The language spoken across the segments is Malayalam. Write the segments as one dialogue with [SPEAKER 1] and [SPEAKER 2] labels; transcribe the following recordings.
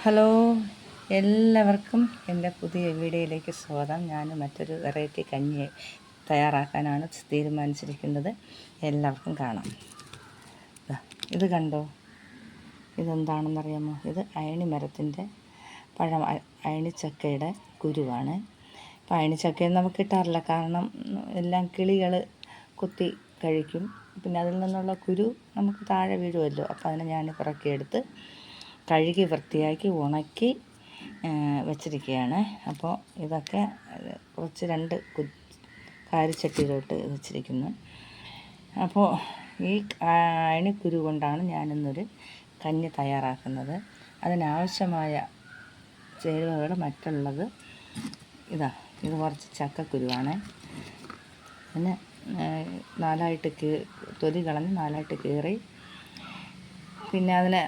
[SPEAKER 1] ഹലോ, എല്ലാവർക്കും എൻ്റെ പുതിയ വീഡിയോയിലേക്ക് സ്വാഗതം. ഞാൻ മറ്റൊരു വെറൈറ്റി കഞ്ഞി തയ്യാറാക്കാനാണ് തീരുമാനിച്ചിരിക്കുന്നത്. എല്ലാവർക്കും കാണാം. ഇത് കണ്ടോ, ഇതെന്താണെന്നറിയാമോ? ഇത് അയണി മരത്തിൻ്റെ പഴം, അയണിച്ചക്കയുടെ കുരുവാണ്. അപ്പോൾ അയണിച്ചക്കയും നമുക്ക് കിട്ടാറില്ല, കാരണം എല്ലാം കിളികൾ കുത്തി കഴിക്കും. പിന്നെ അതിൽ നിന്നുള്ള കുരു നമുക്ക് താഴെ വീഴുമല്ലോ. അപ്പോൾ അതിനെ ഞാൻ പുറക്കിയെടുത്ത് കഴുകി വൃത്തിയാക്കി ഉണക്കി വെച്ചിരിക്കുകയാണ്. അപ്പോൾ ഇതൊക്കെ കുറച്ച് 2 കാരിച്ചട്ടിയിലോട്ട് വെച്ചിരിക്കുന്നു. അപ്പോൾ ഈ അയണിക്കുരു കൊണ്ടാണ് ഞാനിന്നൊരു കഞ്ഞി തയ്യാറാക്കുന്നത്. അതിനാവശ്യമായ ചേരുവകൾ മറ്റുള്ളത് ഇത് കുറച്ച് ചക്കക്കുരുവാണ്. പിന്നെ 4ആയിട്ട് തൊലി കളഞ്ഞ് 4ആയിട്ട് കീറി പിന്നെ അതിനെ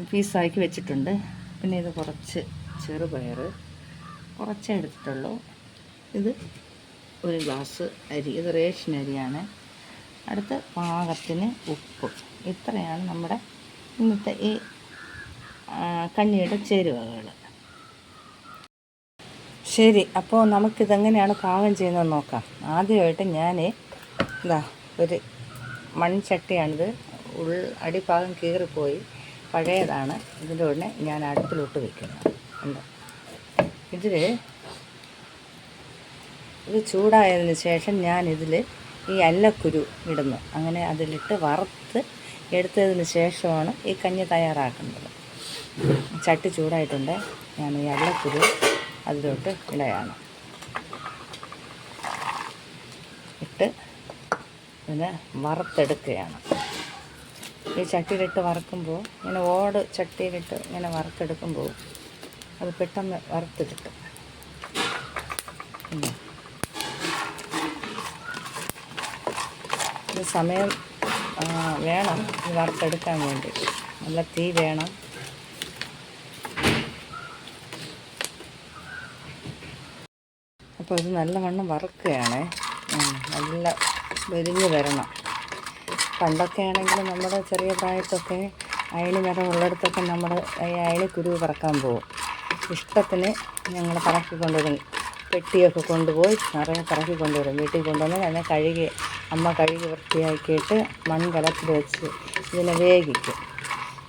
[SPEAKER 1] പീസാക്കി വെച്ചിട്ടുണ്ട്. പിന്നെ ഇത് കുറച്ച് ചെറുപയർ കുറച്ചേ എടുത്തിട്ടുള്ളൂ. ഇത് 1 ഗ്ലാസ് അരി, ഇത് റേഷൻ അരിയാണ്. അടുത്ത് പാകത്തിന് ഉപ്പ്. ഇത്രയാണ് നമ്മുടെ ഇന്നത്തെ ഈ കഞ്ഞിയുടെ ചേരുവകൾ. ശരി, അപ്പോൾ നമുക്കിതെങ്ങനെയാണ് പാകം ചെയ്യുന്നത് നോക്കാം. ആദ്യമായിട്ട് ഞാൻ ഒരു മൺചട്ടിയാണിത്. അടിഭാഗം കീറിപ്പോയി, പഴയതാണ്. ഇതിൻ്റെ ഉടനെ ഞാൻ അടുപ്പിലോട്ട് വയ്ക്കുന്നത് ഉണ്ട്. ഇത് ചൂടായതിന് ശേഷം ഞാനിതിൽ ഈ അല്ലക്കുരു ഇടുന്നു. അങ്ങനെ അതിലിട്ട് വറുത്ത് എടുത്തതിന് ശേഷമാണ് ഈ കഞ്ഞി തയ്യാറാക്കുന്നത്. ചട്ടി ചൂടായിട്ടുണ്ട്. ഞാൻ ഈ അല്ലക്കുരു അതിലോട്ട് ഇടുകയാണ്. ഇട്ട് ഇതിനെ വറുത്തെടുക്കുകയാണ്. ഈ ചട്ടിയിലിട്ട് വറുക്കുമ്പോൾ ഇങ്ങനെ ചട്ടിയിലിട്ട് ഇങ്ങനെ വറുത്തെടുക്കുമ്പോൾ അത് പെട്ടെന്ന് വറുത്ത് കിട്ടും. ഇത് സമയം വേണം ഇത് വറുത്തെടുക്കാൻ വേണ്ടി. നല്ല തീ വേണം. അപ്പോൾ ഇത് നല്ലവണ്ണം വറുക്കുകയാണ്. നല്ല വെരിഞ്ഞ് വരണം. പണ്ടൊക്കെ ആണെങ്കിൽ നമ്മുടെ ചെറിയ പ്രായത്തൊക്കെ അയണി മരം ഉള്ളിടത്തൊക്കെ നമ്മൾ ഈ അയണിക്കുരു പറക്കാൻ പോകും. ഇഷ്ടത്തിന് ഞങ്ങൾ പറക്കി കൊണ്ടുവരും. പെട്ടിയൊക്കെ കൊണ്ടുപോയി നിറയെ പറക്കി കൊണ്ടുവരും. വീട്ടിൽ കൊണ്ടുവന്ന് അതിനെ അമ്മ കഴുകി വൃത്തിയാക്കിയിട്ട് മൺകലത്തിൽ വെച്ച് ഇതിനെ വേവിക്കും.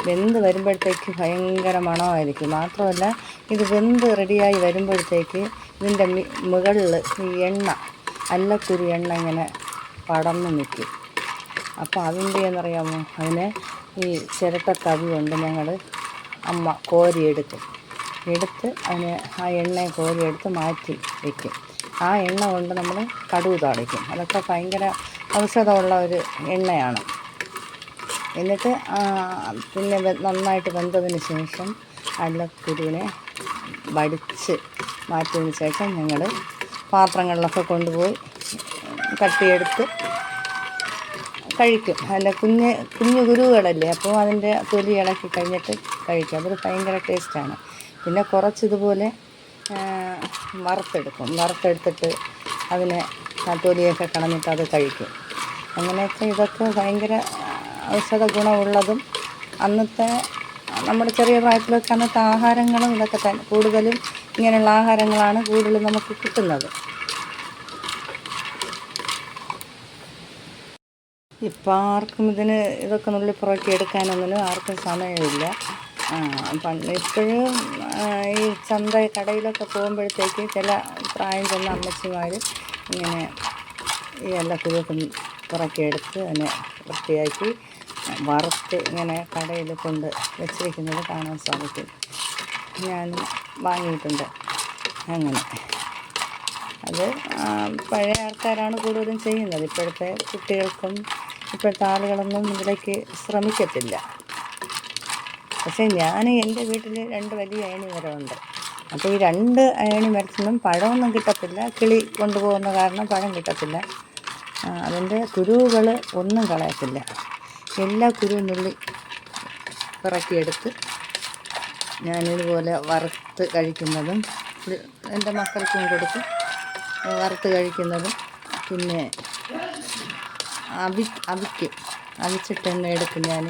[SPEAKER 1] വെന്ത് വരുമ്പോഴത്തേക്ക് ഭയങ്കര മണമായിരിക്കും. മാത്രമല്ല, ഇത് വെന്ത് റെഡിയായി വരുമ്പോഴത്തേക്ക് ഇതിൻ്റെ മുകളിൽ ഈ അല്ലക്കുരു എണ്ണ ഇങ്ങനെ പടർന്ന് നിൽക്കും. അപ്പോൾ അതിൻ്റെ എന്നറിയാമോ, അതിനെ ഈ ചിരട്ടത്തവി കൊണ്ട് അമ്മ കോരിയെടുത്ത് അതിന് ആ എണ്ണയെ കോരിയെടുത്ത് മാറ്റി വയ്ക്കും. ആ എണ്ണ കൊണ്ട് നമ്മൾ കടുക് താളിക്കും. അതൊക്കെ ഭയങ്കര ഔഷധമുള്ള ഒരു എണ്ണയാണ്. എന്നിട്ട് പിന്നെ നന്നായിട്ട് വെന്തതിന് ശേഷം അല്ലക്കുരുവിനെ വടിച്ച് മാറ്റിയതിന് ശേഷം ഞങ്ങൾ പാത്രങ്ങളിലൊക്കെ കൊണ്ടുപോയി കട്ടിയെടുത്ത് കഴിക്കും. അതിൻ്റെ കുഞ്ഞു കുരുവുകളല്ലേ, അപ്പോൾ അതിൻ്റെ തൊലി ഇളക്കി കഴിഞ്ഞിട്ട് കഴിക്കും. അതൊരു ഭയങ്കര ടേസ്റ്റാണ്. പിന്നെ കുറച്ചിതുപോലെ വറുത്തെടുത്തിട്ട് അതിനെ തൊലിയൊക്കെ കളഞ്ഞിട്ട് അത് കഴിക്കും. അങ്ങനെയൊക്കെ ഇതൊക്കെ ഭയങ്കര ഔഷധ ഗുണമുള്ളതും അന്നത്തെ നമ്മുടെ ചെറിയ പ്രായത്തിലൊക്കെ അന്നത്തെ ആഹാരങ്ങളും ഇതൊക്കെ തന്നെ. കൂടുതലും ഇങ്ങനെയുള്ള ആഹാരങ്ങളാണ് കൂടുതലും നമുക്ക് കിട്ടുന്നത്. ഇപ്പം ആർക്കും ഇതൊക്കെ നുള്ളി പുറക്കി എടുക്കാനൊന്നും ആർക്കും സമയമില്ല. ഇപ്പോഴും ഈ കടയിലൊക്കെ പോകുമ്പോഴത്തേക്ക് ചില പ്രായം ചെന്ന അമ്മച്ചിമാർ ഇങ്ങനെ ഈ അല്ലക്കുരുവൊക്കെ പുറക്കിയെടുത്ത് അതിനെ വൃത്തിയാക്കി വറുത്ത് ഇങ്ങനെ കടയിൽ കൊണ്ട് വെച്ചിരിക്കുന്നത് കാണാൻ സാധിക്കും. ഞാൻ വാങ്ങിയിട്ടുണ്ട്. അങ്ങനെ അത് പഴയ ആൾക്കാരാണ് കൂടുതലും ചെയ്യുന്നത്. ഇപ്പോഴത്തെ കുട്ടികൾക്കും ഇപ്പോഴത്തെ ആളുകളൊന്നും ഇതിലേക്ക് ശ്രമിക്കത്തില്ല. പക്ഷേ ഞാൻ എൻ്റെ വീട്ടിൽ 2 വലിയ അയണി മരമുണ്ട്. അപ്പോൾ ഈ 2 അയണി മരത്തിനും പഴമൊന്നും കിട്ടത്തില്ല. കിളി കൊണ്ടുപോകുന്ന കാരണം പഴം കിട്ടത്തില്ല. അതിൻ്റെ കുരുവുകൾ ഒന്നും കളയത്തില്ല. എല്ലാ കുരുവും നുള്ളി പിറക്കിയെടുത്ത് ഞാനിതുപോലെ വറുത്ത് കഴിക്കുന്നതും എൻ്റെ മക്കൾക്കും കൊടുക്കും. വറുത്ത് കഴിക്കുന്നതും പിന്നെ അവിച്ചിട്ട് എണ്ണ എടുക്കും. ഞാൻ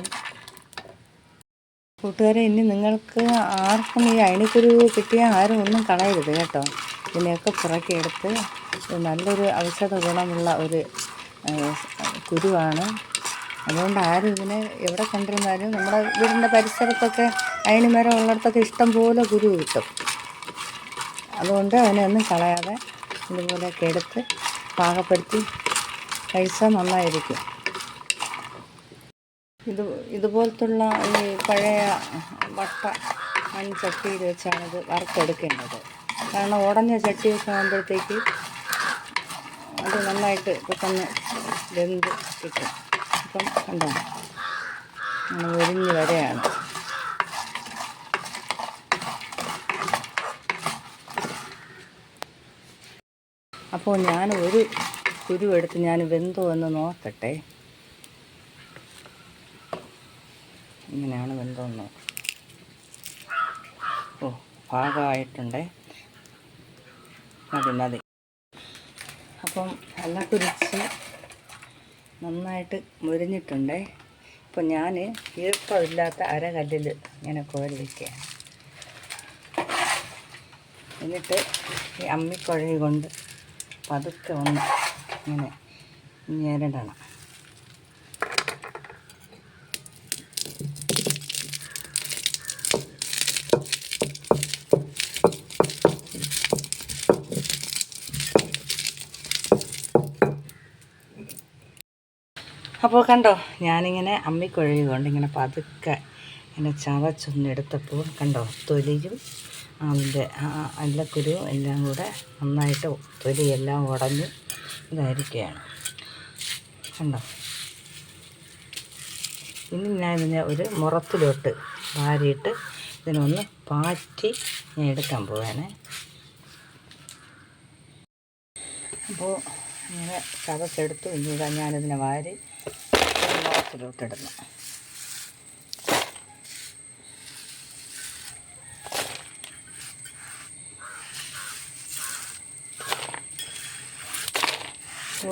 [SPEAKER 1] കൂട്ടുകാരെ, ഇനി നിങ്ങൾക്ക് ആർക്കും ഈ അയണിക്കുരു കിട്ടിയാൽ ആരും ഒന്നും കളയരുത് കേട്ടോ. ഇതിനെയൊക്കെ പുറക്കിയെടുത്ത് നല്ലൊരു ഔഷധ ഗുണമുള്ള ഒരു കുരുവാണ്. അതുകൊണ്ട് ആരും ഇതിനെ എവിടെ കണ്ടിരുന്നാലും നമ്മുടെ വീടിൻ്റെ പരിസരത്തൊക്കെ അയണിമരം ഉള്ളിടത്തൊക്കെ ഇഷ്ടം പോലെ കുരു കിട്ടും. അതുകൊണ്ട് അതിനെ ഒന്നും കളയാതെ ഇതുപോലെയൊക്കെ എടുത്ത് പാകപ്പെടുത്തി കഴിച്ചാൽ നന്നായിരിക്കും. ഇതുപോലത്തുള്ള ഈ പഴയ വട്ട മൺചട്ടിയിൽ വെച്ചാണ് ഇത് വറുത്തെടുക്കേണ്ടത്. കാരണം ഉടഞ്ഞ ചട്ടിയൊക്കെ ആകുമ്പോഴത്തേക്ക് അത് നന്നായിട്ട് പെട്ടെന്ന് വെന്ത് കിട്ടും. അപ്പം കണ്ടോ, ഒരിഞ്ഞ് വരെയാണ്. അപ്പോൾ ഞാൻ ഒരു കുരു എടുത്ത് ഞാൻ വെന്തോ എന്ന് നോക്കട്ടെ. ഇങ്ങനെയാണ് വെന്തോന്ന് നോക്കാം. ഓ, പാകമായിട്ടുണ്ടേ. മതി. അപ്പം എല്ലാം കുരിച്ച് നന്നായിട്ട് മുരിഞ്ഞിട്ടുണ്ടേ. ഇപ്പം ഞാൻ ഈർപ്പമില്ലാത്ത അരകല്ലിൽ ഇങ്ങനെ കോരി വയ്ക്കുക. എന്നിട്ട് ഈ അമ്മിക്കുഴി കൊണ്ട് പതുക്കെ ഒന്ന് ഇങ്ങനെ ഞെരടണം. അപ്പോൾ കണ്ടോ, ഞാനിങ്ങനെ അമ്മിക്കുഴി കൊണ്ട് ഇങ്ങനെ പതുക്കെ ഇങ്ങനെ ചതച്ചൊന്നെടുത്തപ്പോൾ കണ്ടോ, തൊലിയും അതിൻ്റെ അല്ലക്കുരുവും എല്ലാം കൂടെ നന്നായിട്ട് തൊലിയെല്ലാം ഉടഞ്ഞ് ഇതായിരിക്കുകയാണ്. കണ്ടോ, ഇനി ഞാൻ ഇതിനെ ഒരു മുറത്തിലോട്ട് വാരിയിട്ട് ഇതിനൊന്ന് പാറ്റി ഞാൻ എടുക്കാൻ പോവാണ്. അപ്പോൾ ഇങ്ങനെ ചതച്ചെടുത്തു. ഇനി ഇതാ ഞാനിതിനെ വാരി മുറത്തിലോട്ടിടുന്നു.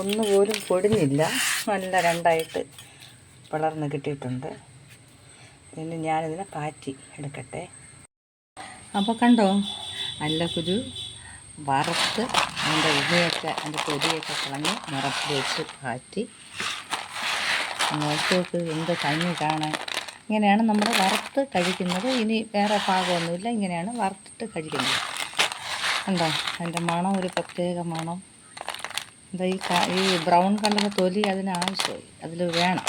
[SPEAKER 1] ഒന്നുപോലും പൊടിഞ്ഞില്ല, നല്ല രണ്ടായിട്ട് വളർന്ന് കിട്ടിയിട്ടുണ്ട്. പിന്നെ ഞാനിതിനെ പാറ്റി എടുക്കട്ടെ. അപ്പോൾ കണ്ടോ, അല്ലക്കുരു വറുത്ത് അതിൻ്റെ ഉള്ളിയൊക്കെ അതിൻ്റെ പൊടിയൊക്കെ കളഞ്ഞ് മുറത്തിൽ വെച്ച് പാറ്റി നോക്കിയൊക്കെ എന്ത് കഞ്ഞി കാണാൻ. ഇങ്ങനെയാണ് നമ്മൾ വറുത്ത് കഴിക്കുന്നത്. ഇനി വേറെ പാകമൊന്നുമില്ല, ഇങ്ങനെയാണ് വറുത്തിട്ട് കഴിക്കുന്നത്. കണ്ടോ, അതിൻ്റെ മണം ഒരു പ്രത്യേക മണം. എന്താ ഈ ബ്രൗൺ കളർ തൊലി അതിന് ആവശ്യമായി, അതിൽ വേണം,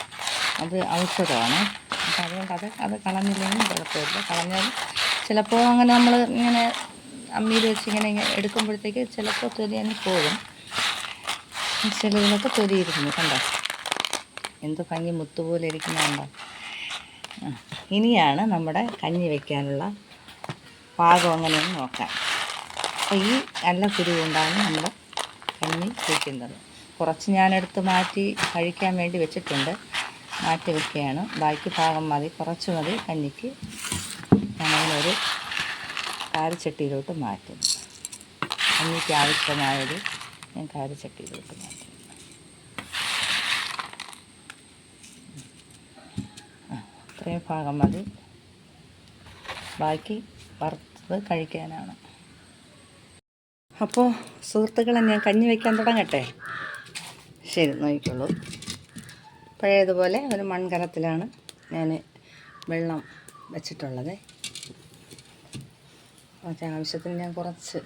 [SPEAKER 1] അത് ഔഷധമാണ്. അപ്പം അതുകൊണ്ട് അത് കളഞ്ഞില്ലെങ്കിലും കുഴപ്പമില്ല. കളഞ്ഞാലും ചിലപ്പോൾ അങ്ങനെ നമ്മൾ ഇങ്ങനെ അമ്മിയിൽ വെച്ച് ഇങ്ങനെ എടുക്കുമ്പോഴത്തേക്ക് ചിലപ്പോൾ തൊലി അങ്ങ് പോകും. ചിലതിനൊക്കെ തൊലി ഇരുന്നു. കണ്ടോ, എന്ത് ഭംഗി മുത്തുപോലെ ഇരിക്കുന്നുണ്ടോ. ഇനിയാണ് നമ്മുടെ കഞ്ഞി വയ്ക്കാനുള്ള പാകം എങ്ങനെയെന്ന് നോക്കാം. അപ്പോൾ ഈ അല്ലക്കുരു കൊണ്ടാണ് നമ്മൾ കഞ്ഞി വയ്ക്കുന്നത്. കുറച്ച് ഞാനെടുത്ത് മാറ്റി കഴിക്കാൻ വേണ്ടി വെച്ചിട്ടുണ്ട്, മാറ്റി വയ്ക്കുകയാണ്. ബാക്കി ഭാഗം മതി, കുറച്ച് മതി കഞ്ഞിക്ക്. ഞാനതിനൊരു കാരച്ചട്ടിയിലോട്ട് മാറ്റുന്നു. കഞ്ഞിക്ക് ആവശ്യമായത് ഞാൻ കാരച്ചട്ടിയിലോട്ട് മാറ്റുന്നു. ഇത്രയും ഭാഗം മതി, ബാക്കി വറുത്തത് കഴിക്കാനാണ്. അപ്പോൾ സുഹൃത്തുക്കളെ, ഞാൻ കഞ്ഞി വയ്ക്കാൻ തുടങ്ങട്ടെ. ശരി, നോക്കിക്കോളൂ. പഴയതുപോലെ ഒരു മൺകലത്തിലാണ് ഞാൻ വെള്ളം വെച്ചിട്ടുള്ളത്. ആവശ്യത്തിന് ഞാൻ കുറച്ച്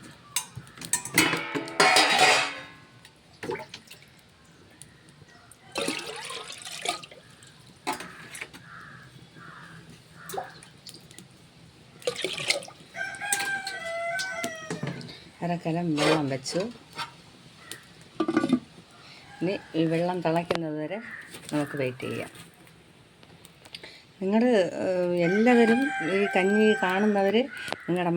[SPEAKER 1] അരക്കലം വെള്ളം വെച്ചു. ഇനി ഈ വെള്ളം തിളയ്ക്കുന്നത് വരെ നമുക്ക് വെയിറ്റ് ചെയ്യാം. നിങ്ങൾ എല്ലാവരും ഈ കഞ്ഞി കാണുന്നവർ നിങ്ങളുടെ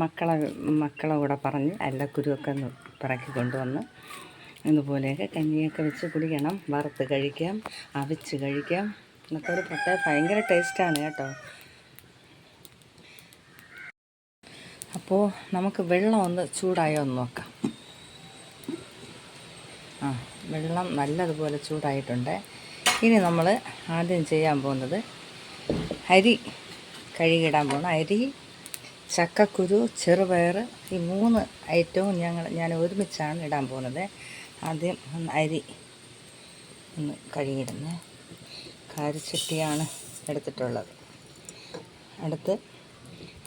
[SPEAKER 1] മക്കളെ കൂടെ പറഞ്ഞ് അല്ലക്കുരുവൊക്കെ ഒന്ന് പിറക്കി കൊണ്ടുവന്ന് ഇതുപോലെയൊക്കെ കഞ്ഞിയൊക്കെ വെച്ച് കുടിക്കണം. വറുത്ത് കഴിക്കാം, അവിച്ച് കഴിക്കാം. എന്നൊക്കെ ഒരു പ്രത്യേക ഭയങ്കര ടേസ്റ്റാണ് കേട്ടോ. അപ്പോൾ നമുക്ക് വെള്ളം ഒന്ന് ചൂടായോ എന്ന് നോക്കാം. വെള്ളം നല്ലതുപോലെ ചൂടായിട്ടുണ്ട്. ഇനി നമ്മൾ ആദ്യം ചെയ്യാൻ പോകുന്നത് അരി കഴുകിയിടാൻ പോകണം. അരി, ചക്കക്കുരു, ചെറുപയർ, ഈ 3 ഐറ്റവും ഞാൻ ഒരുമിച്ചാണ് ഇടാൻ പോകുന്നത്. ആദ്യം അരി ഒന്ന് കഴുകിയിടുന്നത്. കാരിച്ചട്ടിയാണ് എടുത്തിട്ടുള്ളത്. അടുത്ത്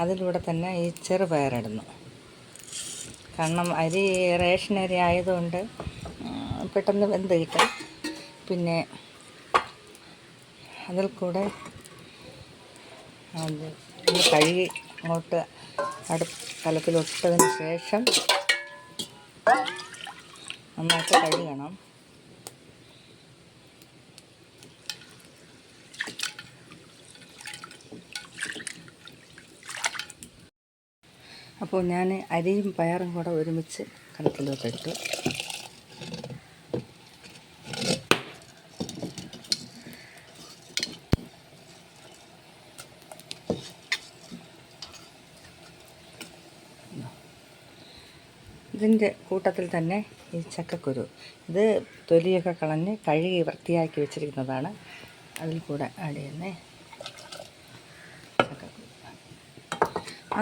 [SPEAKER 1] അതിലൂടെ തന്നെ ഈ ചെറുപയറിടുന്നു. കാരണം അരി റേഷൻ അരി ആയതുകൊണ്ട് പെട്ടെന്ന് വെന്ത് കിട്ടും. പിന്നെ അതിൽ കൂടെ ഒന്ന് കഴുകി അങ്ങോട്ട് കലത്തിലിട്ടതിന് ശേഷം നന്നായിട്ട് കഴുകണം. അപ്പോൾ ഞാൻ അരിയും പയറും കൂടെ ഒരുമിച്ച് കലത്തിലോട്ടിട്ടു. ഇതിൻ്റെ കൂട്ടത്തിൽ തന്നെ ഈ ചക്കക്കുരു, ഇത് തൊലിയൊക്കെ കളഞ്ഞ് കഴുകി വൃത്തിയാക്കി വെച്ചിരിക്കുന്നതാണ്. അതിൽ കൂടെ ആഡ് ചെയ്യുന്നേ ചക്കക്കുരു.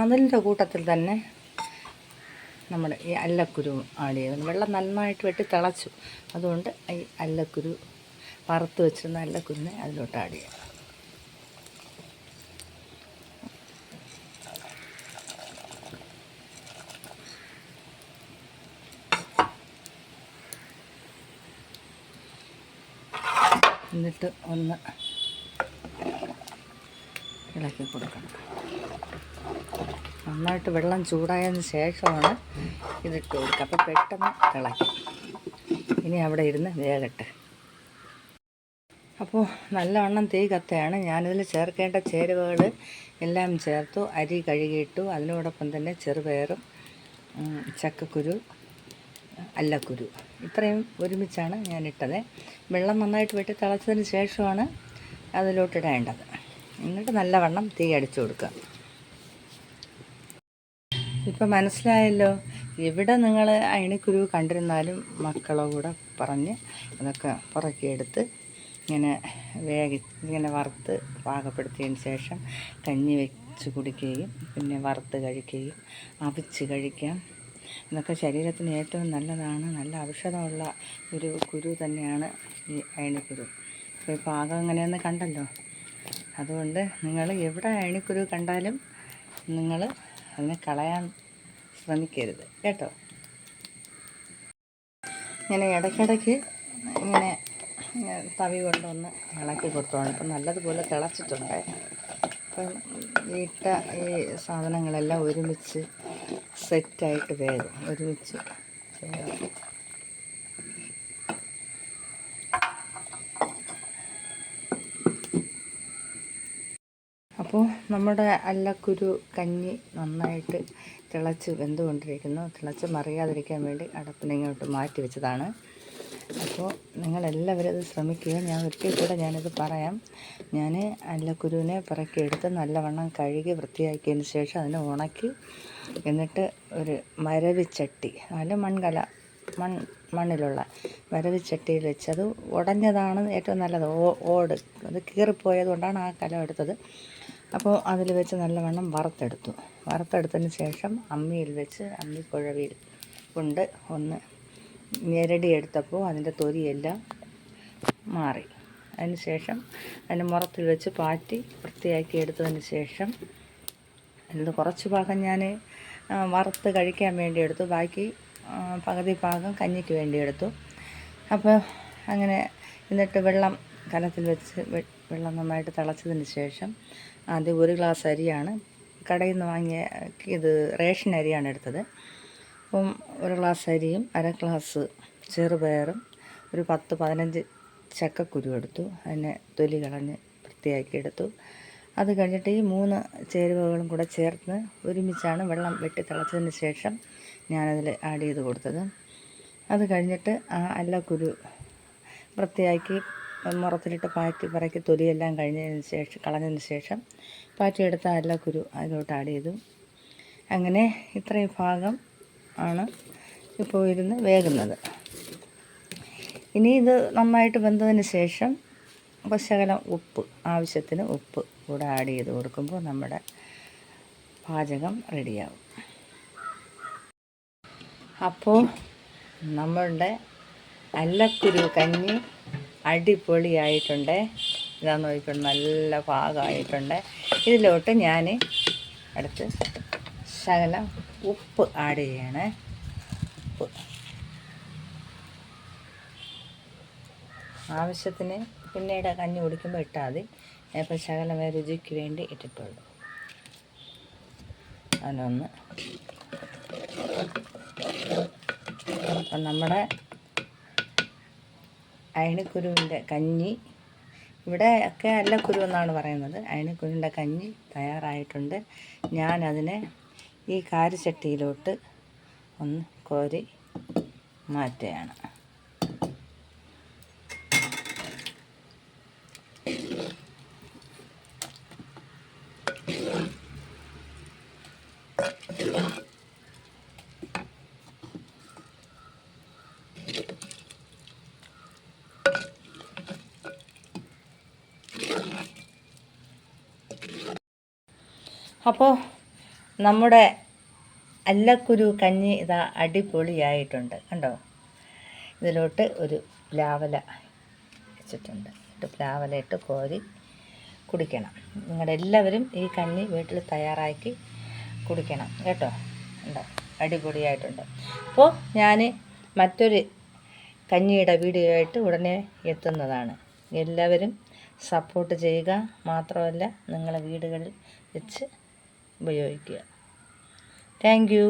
[SPEAKER 1] അതിൻ്റെ കൂട്ടത്തിൽ തന്നെ നമ്മൾ ഈ അല്ലക്കുരു ആഡ് ചെയ്തു. വെള്ളം നന്നായിട്ട് വെട്ടി തിളച്ചു, അതുകൊണ്ട് ഈ അല്ലക്കുരു വറുത്ത് വെച്ചിരുന്ന അല്ലക്കുരുവിനെ അതിലോട്ട് ആഡ് ചെയ്യാം. എന്നിട്ട് ഒന്ന് ഇളക്കി കൊടുക്കണം. നന്നായിട്ട് വെള്ളം ചൂടായതിന് ശേഷമാണ് ഇതിട്ട് കൊടുക്കുക. അപ്പോൾ പെട്ടെന്ന് തിളയ്ക്കും. ഇനി അവിടെ ഇരുന്ന് വേകട്ടെ. അപ്പോൾ നല്ലവണ്ണം തീ കത്തയാണ്. ഞാനിതിൽ ചേർക്കേണ്ട ചേരുവകൾ എല്ലാം ചേർത്തു. അരി കഴുകിയിട്ടു. അതിനോടൊപ്പം തന്നെ ചെറുപയറും ചക്കക്കുരു, അല്ലക്കുരു, ഇത്രയും ഒരുമിച്ചാണ് ഞാനിട്ടത്. വെള്ളം നന്നായിട്ട് വെട്ടി തിളച്ചതിന് ശേഷമാണ് അതിലോട്ടിടേണ്ടത്. എന്നിട്ട് നല്ലവണ്ണം തീ അടിച്ചു കൊടുക്കുക. ഇപ്പം മനസ്സിലായല്ലോ. എവിടെ നിങ്ങൾ അയണിക്കുരു കണ്ടിരുന്നാലും മക്കളോ കൂടെ പറഞ്ഞ് അതൊക്കെ പുറക്കിയെടുത്ത് ഇങ്ങനെ വറുത്ത് പാകപ്പെടുത്തിയതിന് ശേഷം കഞ്ഞി വെച്ച് കുടിക്കുകയും പിന്നെ വറുത്ത് കഴിക്കുകയും അവിച്ച് കഴിക്കാം. ഇതൊക്കെ ശരീരത്തിന് ഏറ്റവും നല്ലതാണ്. നല്ല ഔഷധമുള്ള ഒരു കുരു തന്നെയാണ് ഈ അയണിക്കുരു. അപ്പോൾ ഈ പാകം എങ്ങനെയെന്ന് കണ്ടല്ലോ. അതുകൊണ്ട് നിങ്ങൾ എവിടെ അയണിക്കുരു കണ്ടാലും നിങ്ങൾ അതിനെ കളയാൻ ശ്രമിക്കരുത് കേട്ടോ. ഇങ്ങനെ ഇടയ്ക്കിടയ്ക്ക് ഇങ്ങനെ തവി കൊണ്ടൊന്ന് ഇളക്കി കൊടുത്തോണം. ഇപ്പം നല്ലതുപോലെ തിളച്ചിട്ടുണ്ട്. അപ്പം ഇട്ട ഈ സാധനങ്ങളെല്ലാം ഒരുമിച്ച് സെറ്റായിട്ട് വേഗം ഒരുമിച്ച് ചെയ്യാം. അപ്പോൾ നമ്മുടെ അല്ലക്കുരു കഞ്ഞി നന്നായിട്ട് തിളച്ച് വെന്തുകൊണ്ടിരിക്കുന്നു. തിളച്ച് മറിയാതിരിക്കാൻ വേണ്ടി അടപ്പിനിങ്ങോട്ട് മാറ്റി വെച്ചതാണ്. അപ്പോൾ നിങ്ങളെല്ലാവരും അത് ശ്രമിക്കുക. ഞാൻ ഒരിക്കൽ കൂടെ ഞാനിത് പറയാം. ഞാൻ അല്ലക്കുരുവിനെ പിറക്കിയെടുത്ത് നല്ലവണ്ണം കഴുകി വൃത്തിയാക്കിയതിന് ശേഷം അതിനെ ഉണക്കി, എന്നിട്ട് ഒരു മരവിച്ചട്ടി, നല്ല മണ്ണിലുള്ള മരവിച്ചട്ടിയിൽ വെച്ചത് ഉടഞ്ഞതാണ് ഏറ്റവും നല്ലത്. ഓട് അത് കീറിപ്പോയത് കൊണ്ടാണ് ആ കലം എടുത്തത്. അപ്പോൾ അതിൽ വെച്ച് നല്ലവണ്ണം വറുത്തെടുത്തതിന് ശേഷം അമ്മിയിൽ വെച്ച് അമ്മിക്കുഴവിൽ കൊണ്ട് ഒന്ന് ഞെരടിയെടുത്തപ്പോൾ അതിൻ്റെ തൊലിയെല്ലാം മാറി. അതിന് ശേഷം അതിന് മുറത്തിൽ വെച്ച് പാറ്റി വൃത്തിയാക്കി എടുത്തതിന് ശേഷം അതിൽ കുറച്ച് ഭാഗം ഞാൻ വറുത്ത് കഴിക്കാൻ വേണ്ടി എടുത്തു. ബാക്കി പകുതി ഭാഗം കഞ്ഞിക്ക് വേണ്ടി എടുത്തു. അപ്പോൾ അങ്ങനെ എന്നിട്ട് വെള്ളം കലത്തിൽ വെച്ച് വെള്ളം നന്നായിട്ട് തിളച്ചതിന് ശേഷം ആദ്യം 1 ഗ്ലാസ് അരിയാണ് കടയിൽ നിന്ന് വാങ്ങിയ, ഇത് റേഷൻ അരിയാണ് എടുത്തത്. അപ്പം 1 ഗ്ലാസ് അരിയും 1/2 ഗ്ലാസ് ചെറുപയറും ഒരു 10-15 ചക്കക്കുരു എടുത്തു. അതിനെ തൊലി കളഞ്ഞ് വൃത്തിയാക്കി എടുത്തു. അത് കഴിഞ്ഞിട്ട് ഈ 3 ചേരുവകളും കൂടെ ചേർത്ത് ഒരുമിച്ചാണ് വെള്ളം വെട്ടി തിളച്ചതിന് ശേഷം ഞാനതിൽ ആഡ് ചെയ്ത് കൊടുത്തത്. അത് കഴിഞ്ഞിട്ട് ആ അല്ലക്കുരു വൃത്തിയാക്കി മുറത്തിലിട്ട് പാറ്റി പറക്കി തൊലിയെല്ലാം കളഞ്ഞതിന് ശേഷം പാറ്റിയെടുത്ത അല്ലക്കുരു അതിലോട്ട് ആഡ് ചെയ്തു. അങ്ങനെ ഇത്രയും ഭാഗം ആണ് ഇപ്പോൾ ഇരുന്ന് വേകുന്നത്. ഇനി ഇത് നന്നായിട്ട് വെന്തതിന് ശേഷം ശകലം ഉപ്പ്, ആവശ്യത്തിന് ഉപ്പ് കൂടെ ആഡ് ചെയ്ത് കൊടുക്കുമ്പോൾ നമ്മുടെ പാചകം റെഡിയാവും. അപ്പോൾ നമ്മളുടെ അല്ലക്കുരു കഞ്ഞി അടിപൊളിയായിട്ടുണ്ട്. ഇതാ നോക്കിക്കൊണ്ട് നല്ല പാകമായിട്ടുണ്ട്. ഇതിലോട്ട് ഞാൻ അടുത്ത് ശകലം ഉപ്പ് ആഡ് ചെയ്യണേ. ഉപ്പ് ആവശ്യത്തിന് പിന്നീട് കഞ്ഞി കുടിക്കുമ്പോൾ ഇട്ടാൽ മതി. ഇപ്പോൾ ശകലം രുചിക്ക് വേണ്ടി ഇട്ടിട്ടുള്ളൂ. അതിനൊന്ന് അപ്പം നമ്മുടെ അയണിക്കുരുവിൻ്റെ കഞ്ഞി, ഇവിടെ ഒക്കെ അല്ലക്കുരു എന്നാണ് പറയുന്നത്, അയണിക്കുരുവിൻ്റെ കഞ്ഞി തയ്യാറായിട്ടുണ്ട്. ഞാനതിനെ ഈ കാരിച്ചട്ടിയിലോട്ട് ഒന്ന് കോരി മാറ്റുകയാണ്. അപ്പോൾ നമ്മുടെ അല്ലക്കുരു കഞ്ഞി ഇതാ അടിപൊളിയായിട്ടുണ്ട്, കണ്ടോ. ഇതിലോട്ട് ഒരു പ്ലാവല വെച്ചിട്ടുണ്ട്. പ്ലാവല ഇട്ട് കോരി കുടിക്കണം. നിങ്ങളുടെ എല്ലാവരും ഈ കഞ്ഞി വീട്ടിൽ തയ്യാറാക്കി കുടിക്കണം കേട്ടോ. ഉണ്ടോ, അടിപൊളിയായിട്ടുണ്ട്. അപ്പോൾ ഞാൻ മറ്റൊരു കഞ്ഞിയുടെ വീഡിയോ ആയിട്ട് ഉടനെ എത്തുന്നതാണ്. എല്ലാവരും സപ്പോർട്ട് ചെയ്യുക. മാത്രമല്ല നിങ്ങളെ വീടുകളിൽ വെച്ച് ഉപയോഗിക്കുക. Thank you.